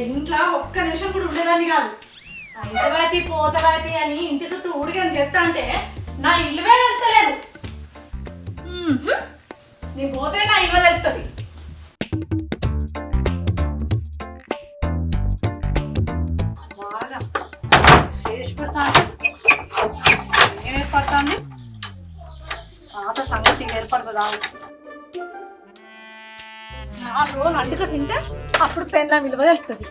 ఇంట్లో ఒక్క నిమిషం కూడా ఉండేదాన్ని కాదు. ఇంతవైతే పోతవైతే అని ఇంటి చుట్టూ ఊడికని చెప్తా అంటే నా ఇల్లువే వెళ్తలేదు. నీ పోతే నా ఇల్లు వెళ్తుంది. బాగా చేసి పెడతాను. ఏం ఏర్పడుతుంది? పాత సంగతి ఏర్పడుతుందా? 4 రోజులు అంటుక తింటే అప్పుడు పెన్ల విలువ తెలుస్తుంది.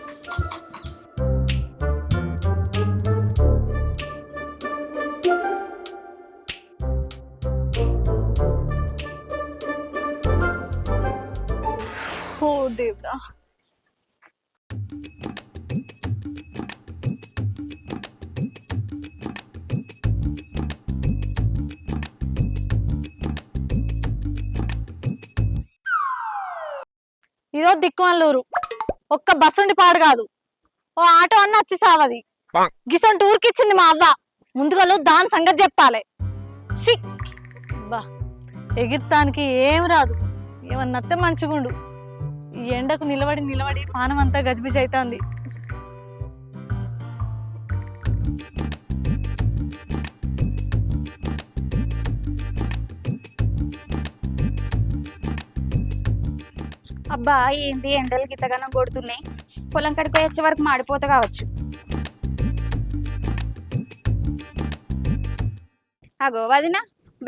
ఓ దేవుడా, ఇదో దిక్కుమల్లూరు. ఒక్క బస్సు ఉండి పాడు కాదు, ఓ ఆటో అన్న వచ్చి సావది. గిసంటి ఊరికి ఇచ్చింది మా అవ్వ. ముందుగా దాని సంగతి చెప్పాలి. బా ఎగిరితానికి ఏం రాదు. ఏమన్నత్తే మంచిగుండు. ఈ ఎండకు నిలబడి నిలబడి పానం అంతా గజిబిజి అవుతుంది. అబ్బా ఏంది ఎండలు గిత్తగానం కొడుతున్నాయి. పొలం కడికి వచ్చే వరకు మాడిపోతా కావచ్చు. అగో వదిన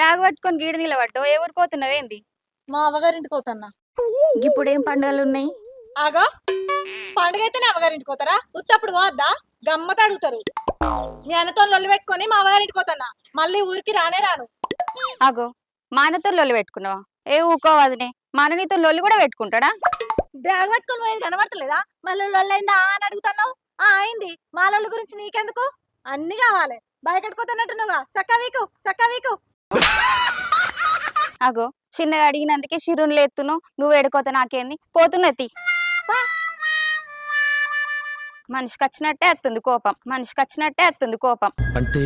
బ్యాగ్ పట్టుకొని గీడ నిలబడ్డావు. ఏ ఊరికి పోతున్నావేంది? మా అవ్వగారింటికి పోతున్నా. ఇప్పుడు ఏం పండుగలు ఉన్నాయి? ఆగో, పండుగ అయితేనే అవ్వగారింటికి పోతారా? ఉత్తప్పుడు పోద్దా? గమ్మత అడుగుతారు. మీ అన్నతో లొల్లి పెట్టుకొని మా అవ్వగారింటికి పోతున్నా. మళ్ళీ ఊరికి రానే రాను. అగో మా అన్నతో లొల్లి పెట్టుకున్నావా? ఏ ఊకో వదినే, మా అన్న నీతో లొల్లి కూడా పెట్టుకుంటాడా? బ్యాగ్ పట్టుకొని పోయేది కనబడతలేదా? మళ్ళీ లొల్లి అయిందా అని అడుగుతున్నావు. అయింది. మా లొల్లి గురించి నీకెందుకు? అన్ని కావాలి. బయటకుపోతున్నట్టున్నావుగా. సక్క వీకు. అగో చిన్నగా అడిగినందుకే చిరును లేస్తున్నావు. నువ్వు ఎడుకోతా నాకేంది? పోతున్నది. మనిషికి వచ్చినట్టే వస్తుంది కోపం. అంటే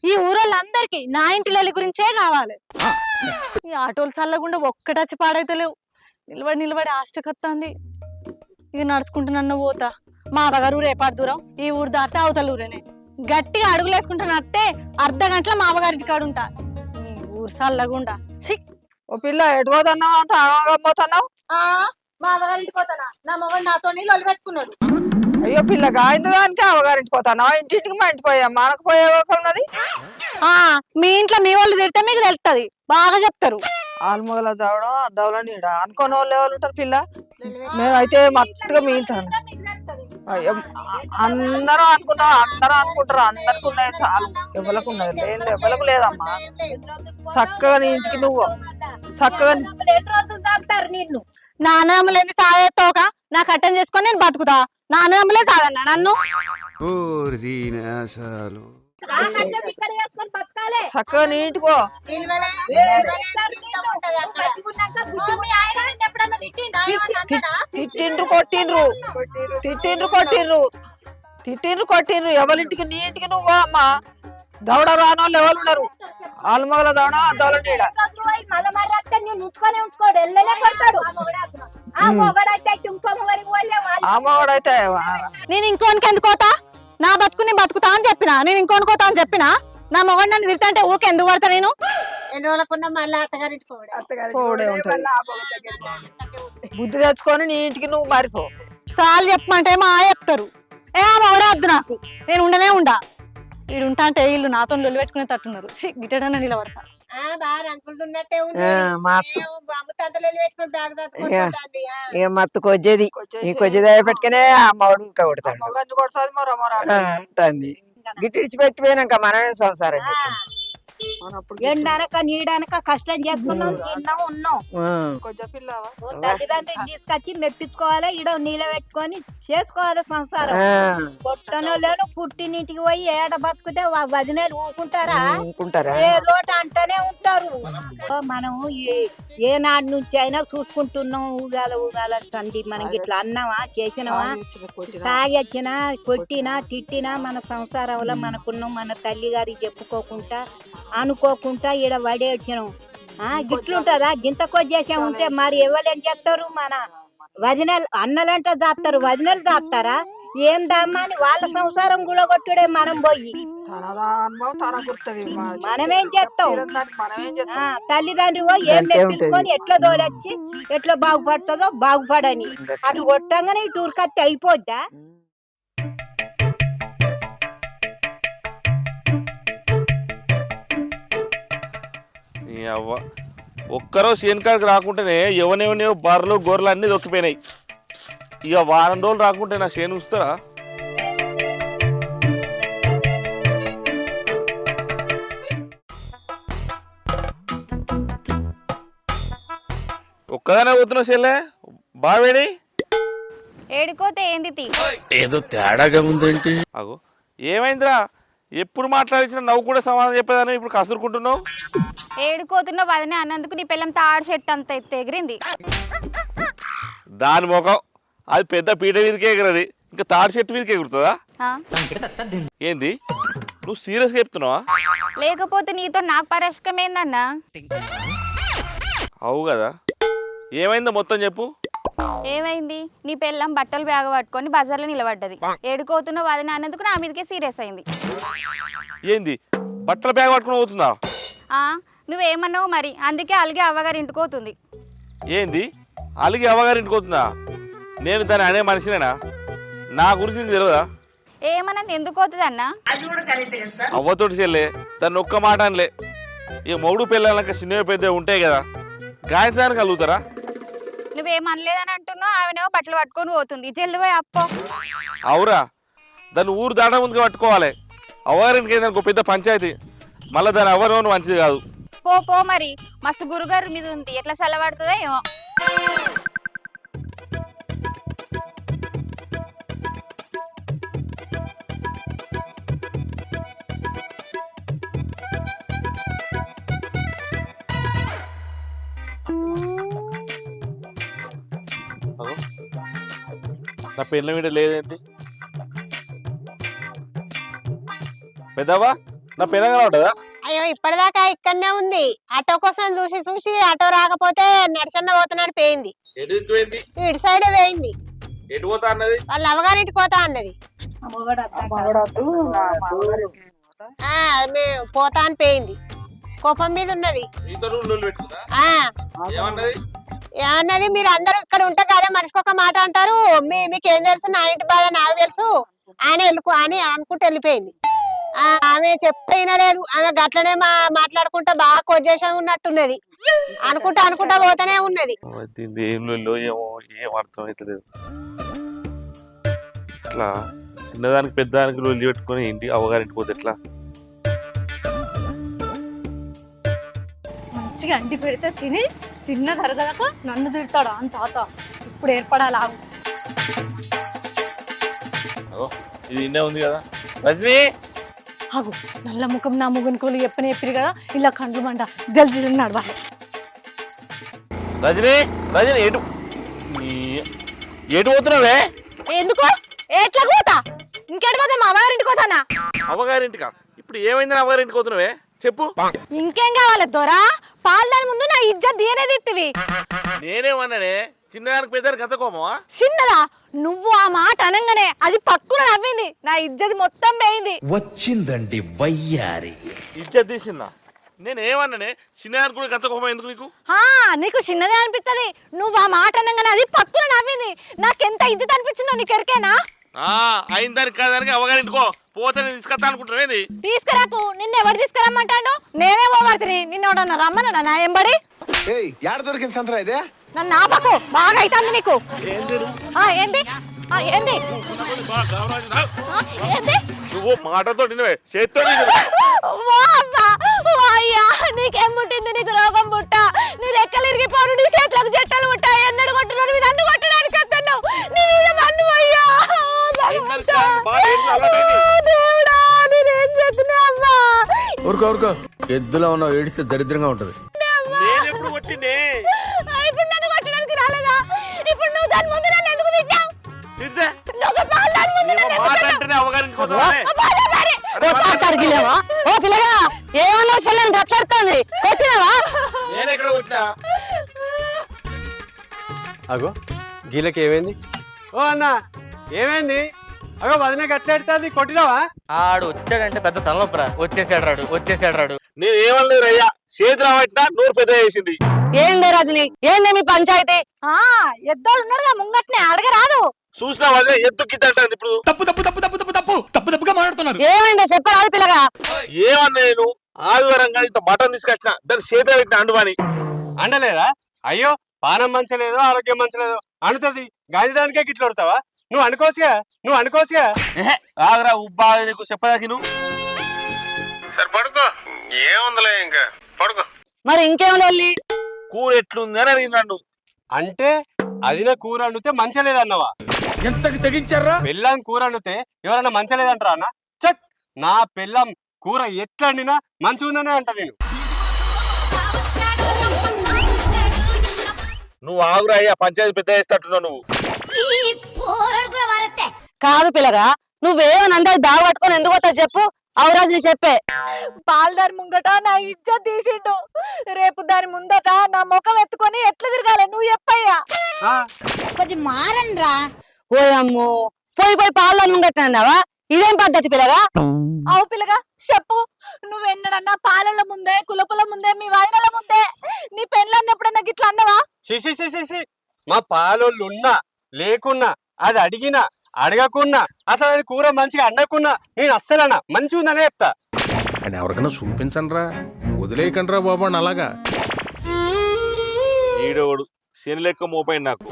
ఈ ఊరోళ్ళందరికీ నా ఇంటి లొల్లి గురించే కావాలి. ఈ ఆటోలు చల్లకుండా ఒక్కటచ్చి పాడైతలేవు. నిలబడి ఆష్టకత్తాంది. ఇది నడుచుకుంటున్న పోతా. మా అవ్వగారు రేపాడు దూరం. ఈ ఊరు దాటే అవతల ఊరేనే. గట్టిగా అడుగులేసుకుంటున్నట్టే అర్ధ గంటల మా అవ్వగారింటి కాడుంటా. ఈ ఊరు చల్లగుండా. ఓ పిల్ల ఎటు పోతున్నావు? అంత ఆగం పోతున్నావు? మా అవ్వగారింటికి పోతానా? నా మొగడు నాతో లొల్లి పెట్టుకున్నాడు. అయ్యో పిల్ల గాయంది దానికి అవగారింటికి పోతాను. ఇంటింటికి మా ఇంటి పోయా మనకు పోయే ఉన్నది. మీ ఇంట్లో మీ వాళ్ళు తిడితే మీకు తెలుస్తుంది. బాగా చెప్తారు. ఆల్మగల దవడం అద్దవలో నీడ అనుకోని వాళ్ళు ఎవరు ఉంటారు పిల్ల? మేమైతే మత్తుగా మిగులుతాను. అందరూ అనుకుంటారు. అందరికి ఉన్నాయి చాలు. ఎవరికి ఉన్నది లేదు, ఎవరికి లేదమ్మా. చక్కగా నీ ఇంటికి నువ్వు చక్కగా నిన్ను నాన్నమ్మలేని సాగేత్తోక నాకు అటెండ్ చేసుకొని నేను బతుకుతా. నాన్నమ్మలే సాగన్నా నన్ను. చక్కగా నీ ఇంటికో. తిట్టిండ్రు ఎవరింటికి నీ ఇంటికి నువ్వు అమ్మా. దవడ రానోళ్ళు ఎవరు ఉన్నారు? ఆల్మగల దవడ అద్దవల నీడ. ఆమోడైతే నేను ఇంకోనికి ఎందుకు పోతా? నా బతుకు నేను బతుకుతా అని చెప్పినా. నేను ఇంకోని పోతా అని చెప్పినా. నా మొగడు నన్ను తిడతా ఊకే ఎందుకు పడతా? నేను పోడే ఉంటది. బుద్ధి తెచ్చుకొని నీ ఇంటికి నువ్వు మారిపో. సార్లు చెప్పమంటే మా చెప్తారు. ఆ మొగడే వద్దు నాకు. నేను ఉండనే ఉండా. వీడు ఉంటా అంటే వీళ్ళు నాతో లొల్లి పెట్టుకునే తట్టున్నారు. గిట్టడన్నా నిలబడతా. మత్తుకొచ్చేది ఈ కొచ్చేది పెట్టుకునే అమ్మవాడు ఇంకా కొడతాడు. గిట్టి ఇడిచిపెట్టిపోయినాక మనమే సంసారం ఎండనక నీడనక కష్టం చేసుకున్నాం, తిన్నాం, ఉన్నాం. తల్లిదండ్రులు తీసుకొచ్చి మెప్పించుకోవాలి. ఈడ నీళ్ళ పెట్టుకొని చేసుకోవాలి సంసారం. కొట్టనో లేను పుట్టినింటికి పోయి ఏడ బతుకుతే వదినేలు ఊకుంటారా? ఏదోటి అంటనే ఉంటారు. మనం ఏ నాడు నుంచి అయినా చూసుకుంటున్నాం. ఊగాల తండ్రి మనం ఇట్లా అన్నావా చేసినావా? తాగి వచ్చినా కొట్టినా తిట్టినా మన సంసారంలో మనకున్నాం. మన తల్లి గారికి చెప్పుకోకుండా అనుకోకుండా ఈడ వడేడ్చినాం. గిట్లుంటదా గింత కొద్దేశం ఉంటే మరి ఎవరేం చేస్తారు మన వదినలు అన్నలంటే చేస్తారు వదినలు చేస్తారా ఏం దమ్మని వాళ్ళ సంసారం గులగొట్టుడే మనం పోయి తనదా అనుభవం తన గుర్తుంది మనమేం చేస్తాం మనమేం చేస్తాం తల్లిదండ్రి పోయి ఏం తెప్పించుకొని ఎట్లా దోలొచ్చి ఎట్లా బాగుపడుతుందో బాగుపడని అటు కొట్టంగానే ఈ టూర్ కత్తి అయిపోద్దా అవ్వ ఒక్కరోజు చేనుకాడికి రాకుంటేనే ఎవనెవనో బర్రెలు గొర్రెలు అన్నీ దొక్కిపోయినాయి. ఇక వారం రోజులు రాకుంటే నా చేను ఉంచుతారా? ఒక్కదానే పోతున్నావు చెల్లె, బావేడి ఏడుకోతే ఏంది తీ ఏదో తేడాగా ఉందేంటి? అగో ఏమైందిరా? ఎప్పుడు మాట్లాడించినా నవ్వు కూడా సమాధానం చెప్పేదాన్ని ఇప్పుడు కసురుకుంటున్నావు. ఏడుకోతున్న వదినే అన్నందుకు నీ పిల్లం తాడు చెట్టు అంత ఎగిరింది. దాని ముఖం అది పెద్ద పీట మీదకే ఎగరది, ఇంకా తాడి చెట్టు మీదకి ఎగురుతుందా? ఆ? ఏంది నువ్వు సీరియస్గా చెప్తున్నావా? లేకపోతే నీతో నాకు పరిష్కరం ఏందన్నా? అవు కదా, ఏమైందో మొత్తం చెప్పు. ఏమైంది? నీ పిల్లం బట్టలు బ్యాగ్ పట్టుకొని బజార్లో నిలబడ్డది. ఏడుకోతున్న వదిన అన్నందుకు నా మీదకే సీరియస్ అయింది. ఏంది బట్టల బ్యాగ్ పట్టుకుని పోతుందా? ఆ నువ్వేమన్నావు మరి, అందుకే అలిగే అవ్వగారి ఇంటికి పోతుంది. ఏంది అలిగి అవ్వగారింటికి పోతుందా? నేను దాన్ని అనే మనిషినేనా? నా గురించి నీకు తెలియదా? ఏమన్నది ఎందుకు పోతుంది అన్న? అవ్వతోటి చెల్లే దాన్ని ఒక్క మాట అనలే. ఇక మొగుడు పిల్లలక చిన్న పెద్ద ఉంటాయి కదా, గాయత్రానికి కలుగుతారా? నువ్వేమనలేదని అంటున్నావు, ఆమెనేమో బట్టలు పట్టుకొని పోతుంది. జల్ది పోయి అప్పో. అవురా, దాన్ని ఊరు దాట ముందుగా పట్టుకోవాలి. అవ్వగారింటికి ఏందనుకో పెద్ద పంచాయతీ, మళ్ళీ దాని అవ్వడం మంచిది కాదు. పో పో మరి, మస్తు గురుగారు మీద ఉంది, ఎట్లా చల్లబడుతుందో ఏమో. నా పెళ్ళ మీద లేదేంటి పెద్దవా? నా పెద్దగా ఉంటుందా? అయ్యో ఇప్పటిదాకా ఇక్కడనే ఉంది. ఆటో కోసం చూసి చూసి ఆటో రాకపోతే నడిచన్న పోతున్నాడు పోయింది. ఇటు సైడ్ పోయింది. ఎటు పోతా అన్నది? వాళ్ళ అవగారింటికి పోతా అన్నది. మేము పోతా అని పోయింది. కోపం మీద ఉన్నది. ఏమన్నది, మీరు అందరూ ఇక్కడ ఉంటే కదా మనిషికి ఒక మాట అంటారు, మీకేం తెలుసు, నా ఇంటి బాధ నాకు తెలుసు, ఆయన వెళ్ళుకో అని అనుకుంటూ వెళ్ళిపోయింది. ఆమె చెప్పలేదు. ఆమె గట్లనే మాట్లాడుకుంటా బాగా కొద్దేశం ఉన్నట్టున్నది. అనుకుంటా పోతూనే ఉన్నది. ఏం అర్థం అవుతలేదు. ఇట్లా చిన్నదానికి పెద్దదానికి లొల్లి పెట్టుకొని ఇంటి అవ్వగారింటికి పోతే ఎట్లా? మంచిగా అండి పెడితే తిన్న తరగదక నన్ను తిడతాడు అని తాత ఇప్పుడు ఏర్పడాలి. ఇది ఇన్నే ఉంది కదా రజనీ. ఆగు, నల్ల ముఖం నా ముగ్గునికోలు చెప్పిరు కదా, ఇలా కండ్లు మంట జల్జీ నడవాలి. రజనీ రజనీ ఎటు ఎటు పోతున్నావే? ఎందుకో ఎట్లా పోతా? ఇంకెటు పోతా? మా అమ్మగారింటికి పోతానా? అవ్వగారింటికా? ఇప్పుడు ఏమైందని అవ్వగారింటికి పోతున్నావే చెప్పు. ఇంకేం కావాలి దొరా? పాలని ముందు నా ఇజ్జత్ దీనేది ఇత్తివి. నేనేమన్నానే? చిన్నదానికి పెద్దదానికి అంత కోపమా? చిన్నదా? నువ్వు ఆ మాట అనగానే అది పక్కున నవ్వింది, నా ఇజ్జత్ మొత్తం పోయింది. వచ్చిందండి వయ్యారి. ఇజ్జత్ తీసిందా? నేనేమన్నానే? చిన్నదానికి కూడా అంత కోపం ఎందుకు నీకు? నీకు చిన్నదే అనిపిస్తుంది. నువ్వు ఆ మాట అనగానే అది పక్కున నవ్వింది. నాకెంత ఇజ్జత్ అనిపించిందో నీకు ఎరికేనా? అయిందానికి కాదానికి అవ్వగారింటికో పోతే నేను తీసుకొస్తా అనుకుంటున్నావేంది? తీసుకురాకు. నిన్ను ఎవరు తీసుకురమ్మంటాడు? నేనే పోమర్తిని. నిన్ను ఎవడన్నా రమ్మన్నా నా ఎంబడి? దొరికింది సంతరా ఇదే నన్ను ఆపకు, బాగా అవుతుంది నీకు. ఏంది ఏంది నువ్వు మాటతో చేతితో నీకేం పుట్టింది? నీకు రోగం పుట్ట, నీ రెక్కలు ఇరిగిపోను, నీ చేతులకు జట్టలు పుట్టాయి. ఎన్నడు కొట్టున్నాడు, మీరు నన్ను కొట్టడానికి వస్తున్నావు. నీ మీద మన్ను అయ్యా దేవుడా, నేనేం చేస్తున్నా అమ్మా? ఊరుకో ఎద్దులో ఉన్న ఏడిస్తే దరిద్రంగా ఉంటది. ఎప్పుడు కొట్టిండే? ఇప్పుడు నన్ను కొట్టడానికి రాలేదా? ఇప్పుడు నువ్వు దాని ముందు నన్ను ఎందుకు తిట్టావు? ఓ పిల్లగా ఏమన్నా చెల్లెని గట్లాడుతుంది, కొట్టినవా? ఆయన ఎక్కడ కొట్టినా అగో గీలకి ఏమైంది? ఓ అన్న ఏమైంది? అగో వదిన గట్లెడుతుంది కొట్టినావా? ఆడు వచ్చాడంటే పెద్ద తలనొప్పరా. వచ్చేసాడు రాడు. నేను ఏమనలేదు రయ్యా, చేతులు పట్టినా నూరు పెద్ద చేసింది. ఏందే రజని, ఏందే మీ పంచాయతీ? ఎద్దోళ్ళు ఉన్నాడుగా ముంగట్నే అడగరాదు. చూసినా వదిలే ఎత్తుకిద్దంటాను. ఇప్పుడు తప్పుగా మాట్లాడుతున్నారు. ఏమైందో చెప్పరాదు పిల్లగా. ఏమన్నా నేను ఆదివారంగా ఇంత మటన్ తీసుకొచ్చిన, దాన్ని చేతులు పెట్టిన అండువని. అండలేదా? అయ్యో పానం మంచలేదు, ఆరోగ్యం మంచలేదు అనుతుంది. గాంధీదానికే గిట్ల కొడతావా? నువ్వు అనుకోవచ్చుగా. ఆగరా ఉబ్బా, నీకు చెప్పదాకి నువ్వు. సరే పడుకో, ఏముందిలే ఇంకా పడుకో. మరి ఇంకేం లొల్లి? కూర ఎట్లుంది అని అడిగింది నన్ను. అంటే అదిన కూర అండితే మంచలేదన్నవా? ఎంతకి తెగించారా? పెళ్ళాం కూర అండితే ఎవరన్నా మంచలేదంటారా అన్న? చట్, నా పెళ్ళాం కూర ఎట్లా అండినా మంచిగుందనే అంట నేను. నువ్వు ఆగురా అయ్యా, పంచాయతీ పెద్ద చేస్తట్టున్నావు నువ్వు. కాదు పిల్లగా, నువ్వేమని అందరి దావ పట్టుకొని ఎందుకు వస్తావు చెప్పు. అవరాజ్ నీ చెప్పే. పాలదారి ముంగట నా ఇజ్జత్ తీసిండు, రేపు దాని ముందట నా ముఖం ఎత్తుకొని ఎట్లా తిరగాలి నువ్వు చెప్పయ్యా. కొంచెం మారన్రా. ఓయమ్మో, పోయి పాలదారి ముంగట అన్నావా? ఇదేం పద్ధతి పిల్లగా? అవు పిల్లగా చెప్పు. నువ్వెన్నడన్నా పాలల ముందే, కులపుల ముందే, మీ వాయినల ముందే నీ పెళ్ళన్న ఎప్పుడన్నా గిట్లా అన్నవా? సిసి మా పాలోళ్ళు ఉన్నా లేకున్నా, అది అడిగినా అడగకున్నా, అసలు అది కూర మంచిగా అండకున్నా నేను అస్సలన్నా మంచిగా ఉందనే చెప్తా. అని ఎవరికైనా చూపించండి రా, వదిలేయకండి రా బాబు అని. అలాగా ఈడోడు శని లెక్క మోపైంది నాకు.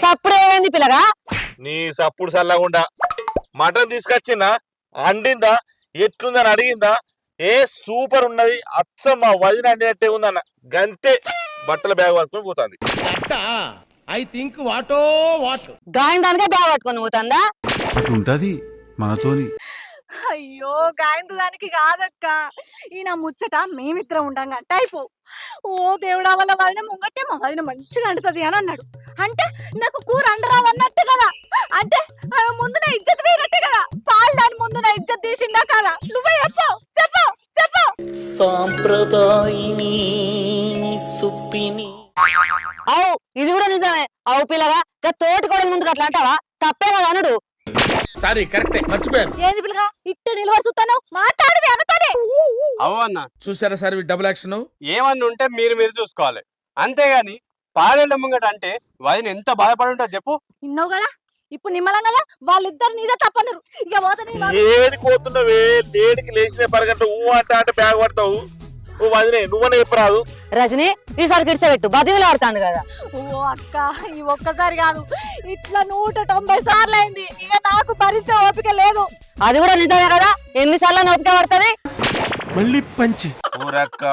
సప్పుడు ఏమైంది పిల్లగా? నీ సప్పుడు సల్లగుండా మటన్ తీసుకొచ్చిందా, అండిందా, ఎట్లుందని అడిగిందా? సూపర్ ఉన్నది, అచ్చం మా వదిన అండినట్టే ఉందన్న. గంతే బట్టల బ్యాగ్ పట్టుకొని పోతుంది. గాయం దానికే బ్యాగ్ పట్టుకొని పోతుందా? అట్లుంటది మనతోని. అయ్యో గాయంతో దానికి కాదక్క, ఈయన ముచ్చట మేమిద్దరం ఉండంగా టైపు. ఓ దేవుడా, వల్ల వదిన ముంగట్టే మా వదిన మంచిగా అంటుతుంది అని అన్నాడు. అంటే నాకు కూర అండరాదు అన్నట్టే కదా. అంటే ఆమె ముందు నా ఇజ్జత్ వేయనట్టే కదా. పాలు దాని ముందు నా ఇజ్జత్ తీసిందా కదా? నువ్వే చెప్పు. సాంప్రదాయిని సుప్పిని. అవు ఇది కూడా నిజమే. అవు పిల్లగా, తోటి కోడల ముందుకు అట్లా అంటావా? తప్పే కదా అనుడు. సారీ, కరెక్టే, మర్చిపోయాను. ఏంది పిల్లగా ఇట్ట నిలబడి చూస్తాను? మాట్లాడి అనతోనే. అవు అన్న, చూసారా సార్ డబుల్ యాక్షన్? ఏమన్నా ఉంటే మీరు చూసుకోవాలి, అంతేగాని పాలేళ్ళ ముంగట అంటే వదిన ఎంత బాధపడి ఉంటుంది చెప్పు. విన్నావు కదా, ఇప్పుడు నిమ్మలం కదా వాళ్ళిద్దరు నీదే తప్పనరు. ఇక పోతే ఏది పోతున్నావే, లేడికి లేచిన పరగంట ఊ అంటే బ్యాగ్ పడతావు. ఓ వదినే, నువ్వనే చెప్పరాదు. రజని ఈసారి గిడిచబెట్టు, బతివిలు ఆడుతాడు కదా. ఓ అక్క, ఈ ఒక్కసారి కాదు, ఇట్లా 190 సార్లు అయింది. ఇక నాకు భరించే ఓపిక లేదు. అది కూడా నిజమే కదా, ఎన్నిసార్లు ఓపిక పడుతుంది? మళ్ళీ పంచి. ఓ రక్క,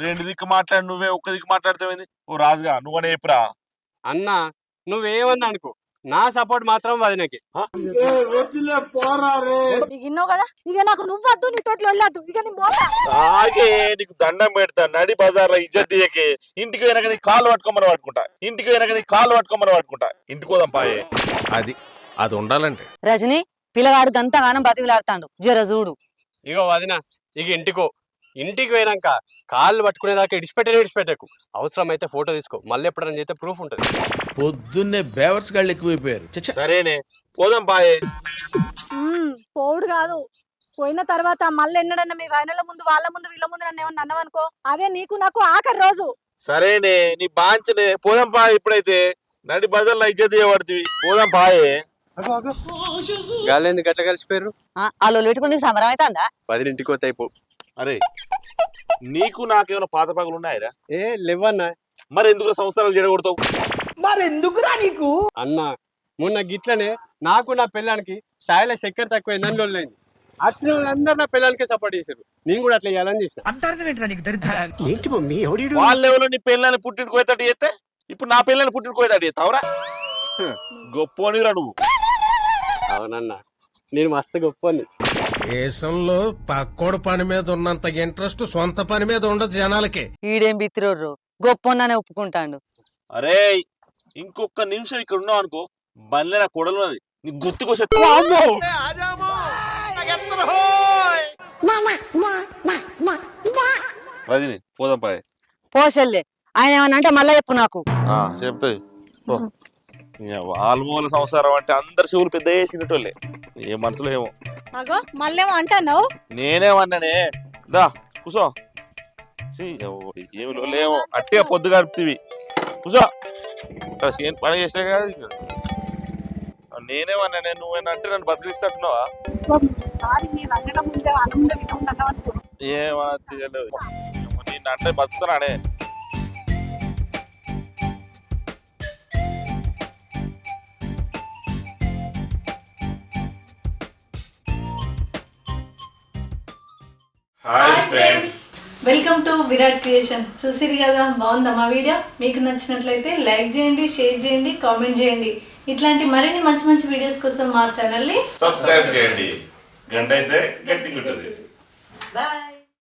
రెండు దిక్కు మాట్లాడి నువ్వే ఒక్క దిక్కు మాట్లాడుతావేంది? ఓ రాజుగా నువ్వనే చెప్పరా. అన్న నువ్వేమన్నా అనుకో, నా సపోర్ట్ మాత్రం వదినకి. విన్నావు కదా, ఇక నాకు నువ్వద్దు, నీ తోటలో వెళ్ళొద్దు. ఇక నీ ఆగే, నీకు దండం పెడతా. నడి బజార్లో ఇజ్జత్ తీయకే. ఇంటికి పోయినాక నీ కాళ్ళు పట్టుకోమని పట్టుకుంటా. ఇంటికి పోదాం పాయే. అది ఉండాలండి. రజని, పిల్లగాడు గంతగానం బతివిలాడుతాడు, జర చూడు. ఇగో వదిన, ఇక ఇంటికి పోయినాక కాళ్ళు పట్టుకునేదాకా ఇడిచిపెట్టకు. అవసరం అయితే ఫోటో తీసుకో, మళ్ళీ ఎప్పుడైనా చేస్తే ప్రూఫ్ ఉంటుంది. పొద్దున్నే బేవర్స్ గాళ్ళు ఎక్కువైపోయారు. సరేనే, పోదాం పాయే. పోడు కాదు, పోయిన తర్వాత మళ్ళీ ఎన్నడన్నా మీ వాయనల ముందు, వాళ్ళ ముందు, వీళ్ళ ముందు నన్ను ఏమన్నా అన్నవనుకో, అదే నీకు నాకు ఆఖరి రోజు. సరేనే, నీ బాంచనే, పోదాం పాయే. ఇప్పుడైతే నడి బజార్లో ఇజ్జత్ తీయబడుతుంది. పోదాం పాయే. గాలి ఎందుకు గట్ల కలిసిపోయారు? వాళ్ళు పెట్టుకుని సమరం అయితే అందా? 10 ఇంటికి పోతే అయిపో. అరే, నీకు నాకేమైనా పాత పగలు ఉన్నాయిరా? లేవన్నా. మరి ఎందుకు సంవత్సరాలు జడగొడతావు? అన్న మొన్న గిట్లనే నాకు నా పిల్లానికి స్థాయిలో చక్కెర తక్కువైంది అని లొల్లైంది. అట్లా అందరు నా పిల్లలకే సపోర్ట్ చేశారు, నేను కూడా అట్లా చేయాలని చేసిన. వాళ్ళెవరో నీ పిల్లల్ని పుట్టింటికి పోయేటట్టు చేస్తే ఇప్పుడు నా పిల్లల్ని పుట్టింటికి పోయేటట్టు చేస్తావురా? గొప్పనిరా నువ్వు. అవునన్నా, నేను మస్తు గొప్పని. దేశంలో పక్కోడు పని మీద ఉన్నంత ఇంట్రెస్ట్ సొంత పని మీద ఉండదు జనాలకి. ఈడేం బిత్తిరోడ్రు, గొప్పన్నానే ఒప్పుకుంటాడు. అరే, ఇంకొక నిమిషం ఇక్కడ ఉన్నావు అనుకో, బండ్లే నా కొడలు ఉన్నది, నీకు గుర్తుకొచ్చే. రజని, పోదాం పాయ్. పోషల్లే ఆయన ఏమన్నా అంటే మళ్ళా చెప్పు నాకు. చెప్తాయి ఆల్మూల సంసారం అంటే అందరు చెవులు పెద్ద వేసినటోళ్ళే ఏ మనసులో ఏమో. అగో మళ్ళేమో అంటున్నావు. నేనేమన్నానే దా కూసో ఏమి లేవు అట్టే పొద్దు గడుపుతీవి కూసో పని చేసినా కదా. నేనేమన్నా నువ్వేనంటే నన్ను బతికిస్తున్నవా ఏమన్నా తెలియదు నేను అంటే బతుకుతున్నానే. Hi friends, welcome to Virat Creation. చూసిరు కదా, బాగుందా మా వీడియో? మీకు నచ్చినట్లయితే లైక్ చేయండి, షేర్ చేయండి, కామెంట్ చేయండి. ఇట్లాంటి మరిన్ని మంచి మంచి వీడియోస్ కోసం మా ఛానల్ని సబ్స్క్రైబ్ చేయండి. గంట అయితే గట్టిగా ఉంటుంది. బాయ్.